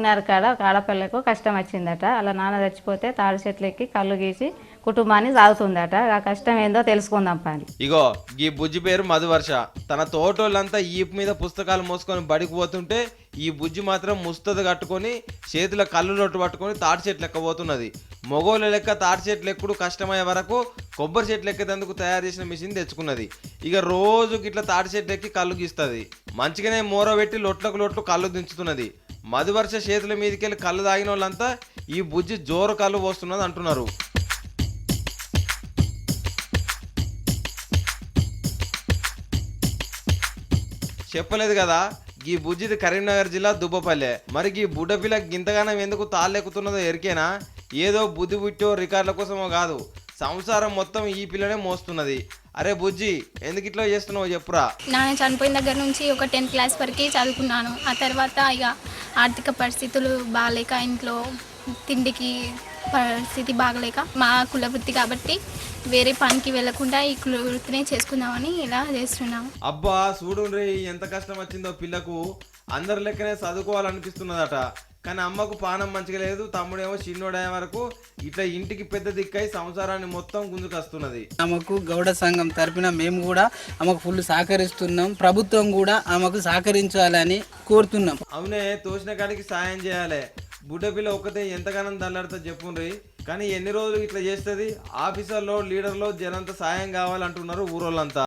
కాడ ఒక ఆడపిల్లకు కష్టం వచ్చిందట. అలా నాన్న చచ్చిపోతే తాడి చెట్లు ఎక్కి కళ్ళు గీసి కుటుంబాన్ని సాగుతుందట. ఆ కష్టం ఏందో తెలుసుకుందాం పని. ఇగో ఈ బుజ్జి పేరు మధువర్ష. తన తోటోళ్ళంతా ఈపు మీద పుస్తకాలు మోసుకొని బడికి పోతుంటే ఈ బుజ్జి మాత్రం ముస్తది కట్టుకొని చేతుల కళ్ళు లొట్టు పట్టుకొని తాటి చెట్లు ఎక్కబోతున్నది. మొగోళ్ళ లెక్క తాటి చెట్లు ఎక్కుడు కష్టమయ్యే వరకు కొబ్బరి చెట్లు ఎక్కేందుకు తయారు చేసిన మిషన్ తెచ్చుకున్నది. ఇక రోజుకి ఇట్లా తాటి చెట్లు ఎక్కి కళ్ళు గీస్తుంది. మంచిగానే మోర పెట్టి లొట్లకు లొట్లు కళ్ళు దించుతున్నది. మధువర్ష చేతుల మీదకెళ్ళి కళ్ళు తాగిన వాళ్ళంతా ఈ బుజ్జి జోరు కళ్ళు పోస్తున్నది అంటున్నారు. చెప్పలేదు కదా, ఈ బుజ్జిది కరీంనగర్ జిల్లా దుబ్బపల్లె. మరి ఈ బుడ్డపిల్ల గింతగానం ఎందుకు తాళ్ళెక్కుతున్నదో ఎరికేనా? ఏదో బుద్ధి పుట్టో రికార్డుల కోసమో కాదు, సంసారం మొత్తం ఈ పిల్లనే మోస్తున్నది. అరే బుజ్జి, ఎందుకు ఇట్లా చేస్తున్నావు చెప్పురా. నాన్న చనిపోయిన దగ్గర నుంచి ఒక 10th క్లాస్ వరకు చదువుకున్నాను. ఆ తర్వాత ఇక ఆర్థిక పరిస్థితులు బాగాలేక, ఇంట్లో తిండికి పరిస్థితి బాగలేక, మా కుల వృత్తి కాబట్టి వేరే పనికి వెళ్లకుండా ఈ కుల వృత్తినే చేసుకుందామని ఇలా చేస్తున్నాము. అబ్బా చూడుండ్రి, ఎంత కష్టం వచ్చిందో పిల్లకు. అందరి లెక్కనే చదువుకోవాలనిపిస్తున్నదట. కానీ అమ్మకు పానం మంచిగా లేదు, తమ్ముడేమో చిన్నోడయ్యే వరకు ఇట్లా ఇంటికి పెద్ద దిక్కై సంసారాన్ని మొత్తం గుంజుకొస్తున్నది. ఆమెకు గౌడ సంఘం తరపున మేము కూడా ఆమెకు ఫుల్ సహకరిస్తున్నాం. ప్రభుత్వం కూడా ఆమెకు సహకరించాలని కోరుతున్నాం. అవునే, తోచిన కాడికి సాయం చేయాలి. బుడ్డపిల్ల ఒక్కతే ఎంతగానో దల్లాడుతా చెప్పుండ్రి. కానీ ఎన్ని రోజులు ఇట్లా చేస్తుంది? ఆఫీసర్లో లీడర్లో జనంతా సాయం కావాలంటున్నారు ఊరోళ్ళంతా.